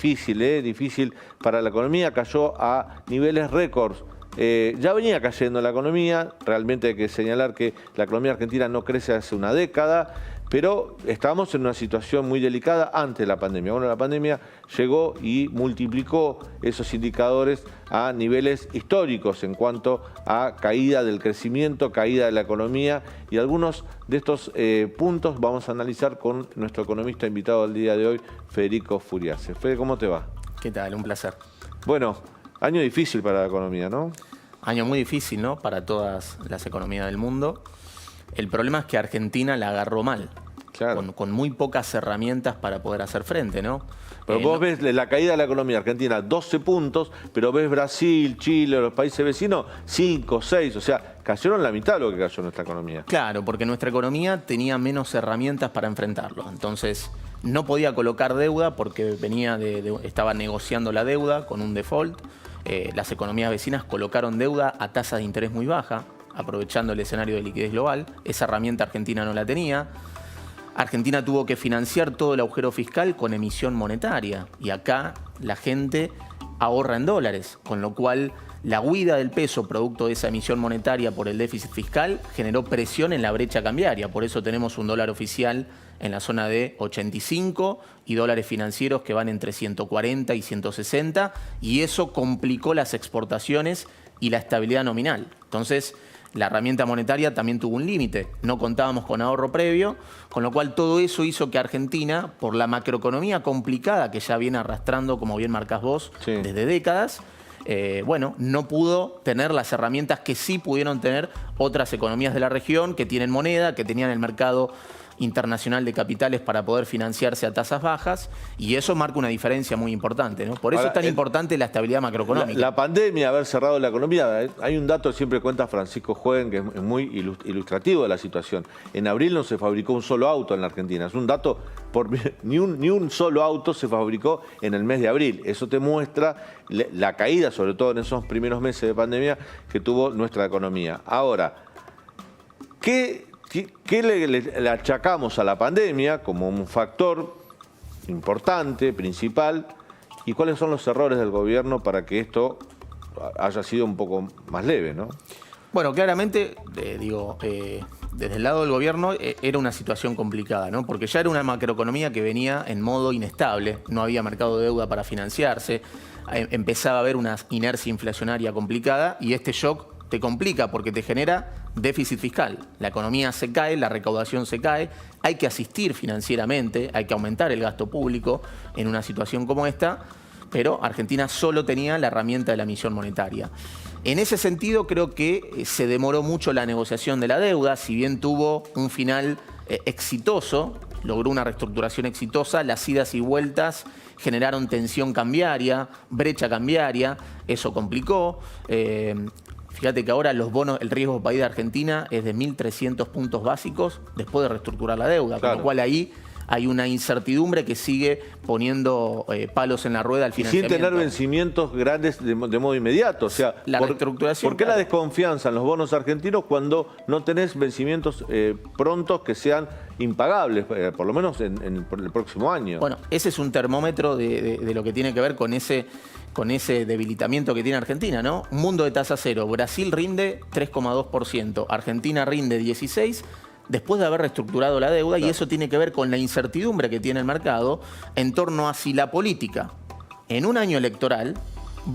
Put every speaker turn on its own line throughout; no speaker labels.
difícil para la economía, cayó a niveles récords. Ya venía cayendo la economía, realmente hay que señalar que la economía argentina no crece hace una década, pero estábamos en una situación muy delicada antes de la pandemia. Bueno, la pandemia llegó y multiplicó esos indicadores a niveles históricos en cuanto a caída del crecimiento, caída de la economía, y algunos de estos puntos vamos a analizar con nuestro economista invitado del día de hoy, Federico Furiase. Fede, ¿cómo te va?
¿Qué tal? Un placer.
Bueno, año difícil para la economía, ¿no?
Año muy difícil, ¿no? Para todas las economías del mundo. El problema es que Argentina la agarró mal,
claro,
con muy pocas herramientas para poder hacer frente, ¿no?
Pero vos ves la caída de la economía argentina, 12 puntos, pero ves Brasil, Chile, los países vecinos, 5, 6, o sea, cayeron la mitad de lo que cayó nuestra economía.
Claro, porque nuestra economía tenía menos herramientas para enfrentarlo. Entonces, no podía colocar deuda porque estaba negociando la deuda con un default. Las economías vecinas colocaron deuda a tasas de interés muy baja, aprovechando el escenario de liquidez global. Esa herramienta Argentina no la tenía. Argentina tuvo que financiar todo el agujero fiscal con emisión monetaria. Y acá la gente ahorra en dólares, con lo cual la huida del peso producto de esa emisión monetaria por el déficit fiscal generó presión en la brecha cambiaria. Por eso tenemos un dólar oficial en la zona de 85 y dólares financieros que van entre 140 y 160, y eso complicó las exportaciones y la estabilidad nominal. Entonces, la herramienta monetaria también tuvo un límite. No contábamos con ahorro previo, con lo cual todo eso hizo que Argentina, por la macroeconomía complicada que ya viene arrastrando, como bien marcás vos,
sí,
desde décadas, no pudo tener las herramientas que sí pudieron tener otras economías de la región que tienen moneda, que tenían el mercado internacional de capitales para poder financiarse a tasas bajas, y eso marca una diferencia muy importante, ¿no? Por eso es tan importante la estabilidad macroeconómica.
La pandemia, haber cerrado la economía, hay un dato que siempre cuenta Francisco Jueguen, que es muy ilustrativo de la situación. En abril no se fabricó un solo auto en la Argentina. Es un dato, ni un solo auto se fabricó en el mes de abril. Eso te muestra la caída, sobre todo en esos primeros meses de pandemia, que tuvo nuestra economía. Ahora, ¿qué le achacamos a la pandemia como un factor importante, principal, y cuáles son los errores del gobierno para que esto haya sido un poco más leve, ¿no?
Bueno, claramente, desde el lado del gobierno era una situación complicada, ¿no? Porque ya era una macroeconomía que venía en modo inestable, no había mercado de deuda para financiarse, empezaba a haber una inercia inflacionaria complicada, y este shock te complica porque te genera déficit fiscal. La economía se cae, la recaudación se cae, hay que asistir financieramente, hay que aumentar el gasto público en una situación como esta, pero Argentina solo tenía la herramienta de la emisión monetaria. En ese sentido, creo que se demoró mucho la negociación de la deuda. Si bien tuvo un final exitoso, logró una reestructuración exitosa, las idas y vueltas generaron tensión cambiaria, brecha cambiaria, eso complicó. Fíjate que ahora los bonos, el riesgo país de Argentina es de 1.300 puntos básicos después de reestructurar la deuda,
claro,
con lo cual ahí hay una incertidumbre que sigue poniendo palos en la rueda al financiamiento.
Sin tener vencimientos grandes de modo inmediato. O sea,
la reestructuración,
¿por qué la desconfianza en los bonos argentinos cuando no tenés vencimientos prontos que sean impagables, por lo menos en el próximo año?
Bueno, ese es un termómetro de lo que tiene que ver con ese debilitamiento que tiene Argentina, ¿no? Mundo de tasa cero. Brasil rinde 3,2%, Argentina rinde 16%, después de haber reestructurado la deuda, claro, y eso tiene que ver con la incertidumbre que tiene el mercado en torno a si la política en un año electoral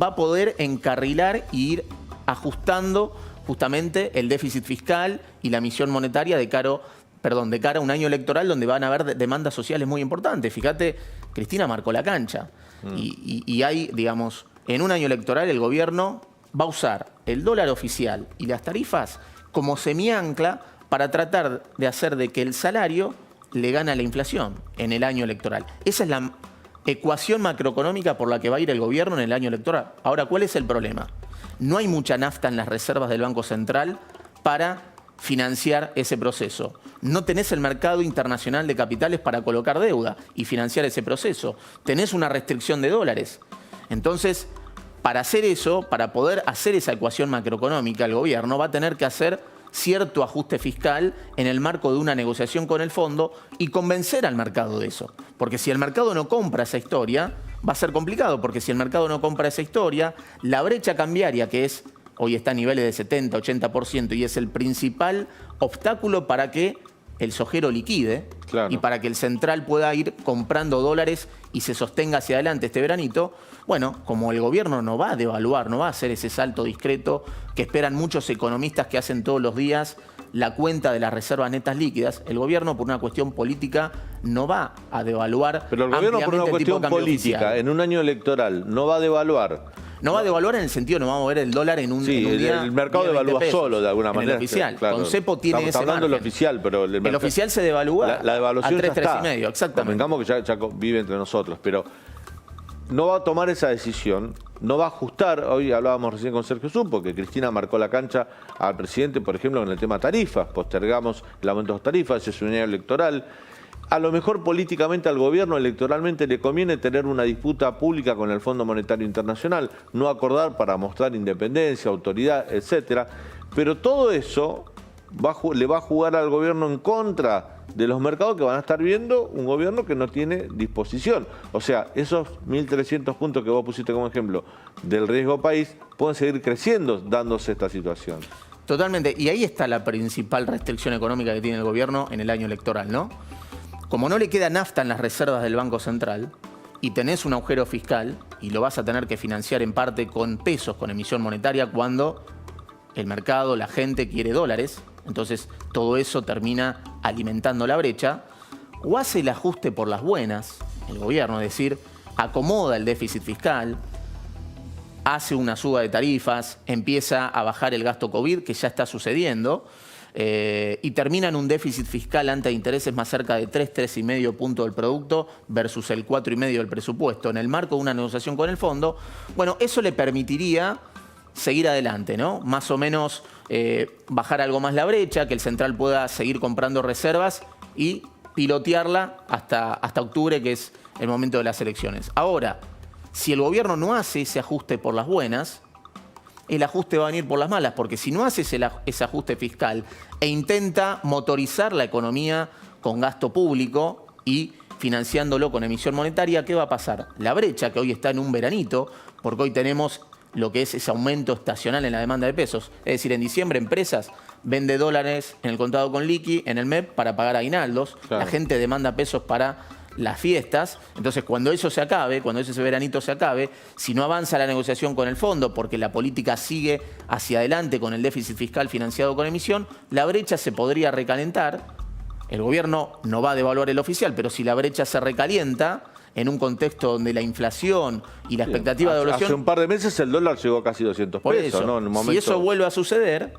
va a poder encarrilar e ir ajustando justamente el déficit fiscal y la emisión monetaria de cara a un año electoral donde van a haber demandas sociales muy importantes. Fíjate, Cristina marcó la cancha. Y hay, digamos, en un año electoral el gobierno va a usar el dólar oficial y las tarifas como semiancla para tratar de hacer de que el salario le gane a la inflación en el año electoral. Esa es la ecuación macroeconómica por la que va a ir el gobierno en el año electoral. Ahora, ¿cuál es el problema? No hay mucha nafta en las reservas del Banco Central para financiar ese proceso. No tenés el mercado internacional de capitales para colocar deuda y financiar ese proceso. Tenés una restricción de dólares. Entonces, para hacer eso, para poder hacer esa ecuación macroeconómica, el gobierno va a tener que hacer cierto ajuste fiscal en el marco de una negociación con el fondo y convencer al mercado de eso. Porque si el mercado no compra esa historia, va a ser complicado, porque si el mercado no compra esa historia, la brecha cambiaria, que hoy está a niveles de 70, 80%, y es el principal obstáculo para que el sojero liquide,
claro,
y para que el central pueda ir comprando dólares y se sostenga hacia adelante este veranito. Bueno, como el gobierno no va a devaluar, no va a hacer ese salto discreto que esperan muchos economistas que hacen todos los días la cuenta de las reservas netas líquidas, el gobierno por una cuestión política no va a devaluar.
Pero el gobierno por una cuestión política, oficial, en un año electoral, no va a devaluar.
No va a devaluar en el sentido, no va a mover el dólar en un día.
El mercado devalúa solo de alguna manera.
El oficial.
Claro,
con Cepo tiene ese
Estamos hablando del oficial, pero
el oficial se devalúa
la devaluación
a 3,
ya está.
3,5, exactamente.
Convengamos que ya vive entre nosotros, pero no va a tomar esa decisión, no va a ajustar. Hoy hablábamos recién con Sergio Supo, que Cristina marcó la cancha al presidente, por ejemplo, en el tema tarifas. Postergamos el aumento de las tarifas, es un año electoral. A lo mejor políticamente al gobierno electoralmente le conviene tener una disputa pública con el Fondo Monetario Internacional, no acordar para mostrar independencia, autoridad, etcétera. Pero todo eso le va a jugar al gobierno en contra de los mercados, que van a estar viendo un gobierno que no tiene disposición. O sea, esos 1.300 puntos que vos pusiste como ejemplo del riesgo país pueden seguir creciendo dándose esta situación.
Totalmente. Y ahí está la principal restricción económica que tiene el gobierno en el año electoral, ¿no? Como no le queda nafta en las reservas del Banco Central y tenés un agujero fiscal y lo vas a tener que financiar en parte con pesos, con emisión monetaria, cuando el mercado, la gente quiere dólares, entonces todo eso termina alimentando la brecha, o hace el ajuste por las buenas, el gobierno, es decir, acomoda el déficit fiscal, hace una suba de tarifas, empieza a bajar el gasto COVID, que ya está sucediendo, y termina en un déficit fiscal ante intereses más cerca de 3,5 puntos del producto versus el 4,5 del presupuesto, en el marco de una negociación con el fondo. Bueno, eso le permitiría seguir adelante, ¿no? Más o menos bajar algo más la brecha, que el central pueda seguir comprando reservas y pilotearla hasta octubre, que es el momento de las elecciones. Ahora, si el gobierno no hace ese ajuste por las buenas, el ajuste va a venir por las malas, porque si no haces ese ajuste fiscal e intenta motorizar la economía con gasto público y financiándolo con emisión monetaria, ¿qué va a pasar? La brecha, que hoy está en un veranito, porque hoy tenemos lo que es ese aumento estacional en la demanda de pesos. Es decir, en diciembre empresas vende dólares en el contado con liqui, en el MEP, para pagar aguinaldos. Claro. La gente demanda pesos para las fiestas. Entonces, cuando eso se acabe, cuando ese veranito se acabe, si no avanza la negociación con el fondo, porque la política sigue hacia adelante con el déficit fiscal financiado con emisión, la brecha se podría recalentar. El gobierno no va a devaluar el oficial, pero si la brecha se recalienta en un contexto donde la inflación y la expectativa de devaluación...
Hace un par de meses el dólar llegó a casi 200 pesos,
eso,
¿no? En un momento...
Si eso vuelve a suceder,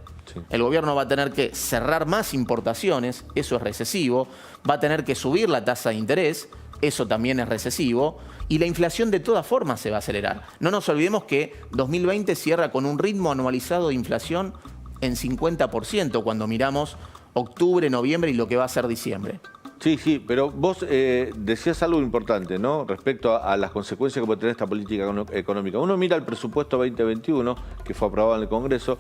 el gobierno va a tener que cerrar más importaciones, eso es recesivo, va a tener que subir la tasa de interés, eso también es recesivo, y la inflación de todas formas se va a acelerar. No nos olvidemos que 2020 cierra con un ritmo anualizado de inflación en 50% cuando miramos octubre, noviembre y lo que va a ser diciembre.
Sí, pero vos decías algo importante, ¿no? Respecto a las consecuencias que puede tener esta política económica. Uno mira el presupuesto 2021, que fue aprobado en el Congreso,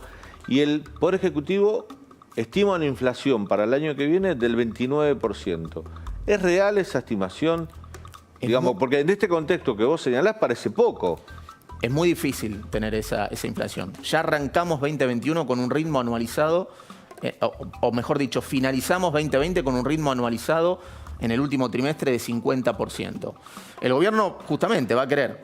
y el Poder Ejecutivo estima una inflación para el año que viene del 29%. ¿Es real esa estimación? Digamos, porque en este contexto que vos señalás parece poco.
Es muy difícil tener esa inflación. Ya arrancamos 2021 con un ritmo anualizado, o mejor dicho, finalizamos 2020 con un ritmo anualizado en el último trimestre de 50%. El gobierno justamente va a querer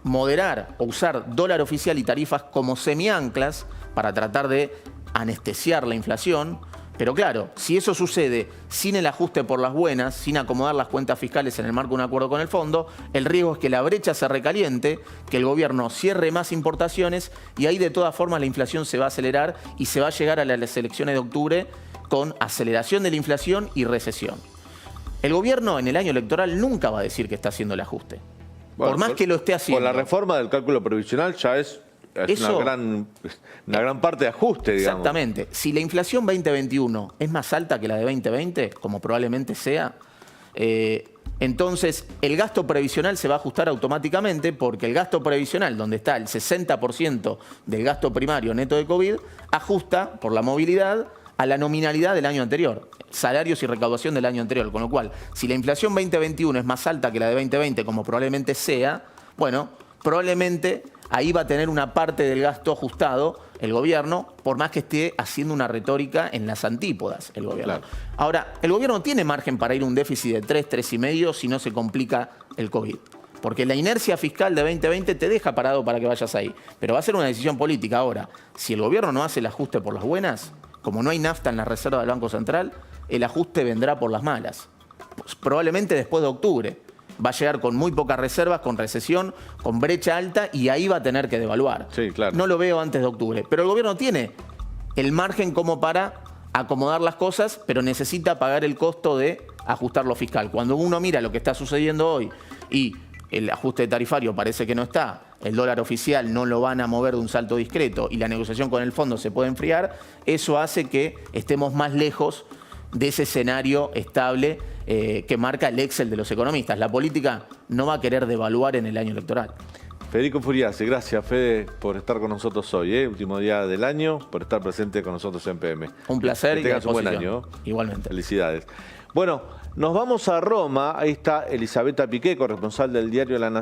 moderar o usar dólar oficial y tarifas como semianclas para tratar de anestesiar la inflación. Pero claro, si eso sucede sin el ajuste por las buenas, sin acomodar las cuentas fiscales en el marco de un acuerdo con el fondo, el riesgo es que la brecha se recaliente, que el gobierno cierre más importaciones y ahí de todas formas la inflación se va a acelerar y se va a llegar a las elecciones de octubre con aceleración de la inflación y recesión. El gobierno en el año electoral nunca va a decir que está haciendo el ajuste. Bueno, por más que lo esté haciendo.
Con la reforma del cálculo provisional ya es una gran parte de ajuste, digamos.
Exactamente. Si la inflación 2021 es más alta que la de 2020, como probablemente sea, entonces el gasto previsional se va a ajustar automáticamente, porque el gasto previsional, donde está el 60% del gasto primario neto de COVID, ajusta por la movilidad a la nominalidad del año anterior, salarios y recaudación del año anterior. Con lo cual, si la inflación 2021 es más alta que la de 2020, como probablemente sea, Bueno, probablemente ahí va a tener una parte del gasto ajustado el gobierno, por más que esté haciendo una retórica en las antípodas el gobierno.
Claro.
Ahora, el gobierno tiene margen para ir a un déficit de 3, 3,5 si no se complica el COVID. Porque la inercia fiscal de 2020 te deja parado para que vayas ahí. Pero va a ser una decisión política. Ahora, si el gobierno no hace el ajuste por las buenas, como no hay nafta en la reserva del Banco Central, el ajuste vendrá por las malas. Pues probablemente después de octubre. Va a llegar con muy pocas reservas, con recesión, con brecha alta y ahí va a tener que devaluar.
Sí, claro.
No lo veo antes de octubre. Pero el gobierno tiene el margen como para acomodar las cosas, pero necesita pagar el costo de ajustar lo fiscal. Cuando uno mira lo que está sucediendo hoy y el ajuste tarifario parece que no está, el dólar oficial no lo van a mover de un salto discreto y la negociación con el fondo se puede enfriar, eso hace que estemos más lejos de ese escenario estable que marca el Excel de los economistas. La política no va a querer devaluar en el año electoral.
Federico Furiase, gracias Fede por estar con nosotros hoy, último día del año, por estar presente con nosotros en PM.
Un placer
que
y
tengas un buen
disposición.
año.
Igualmente.
Felicidades. Bueno, nos vamos a Roma, ahí está Elisabetta Piqué, corresponsal del diario La Nación.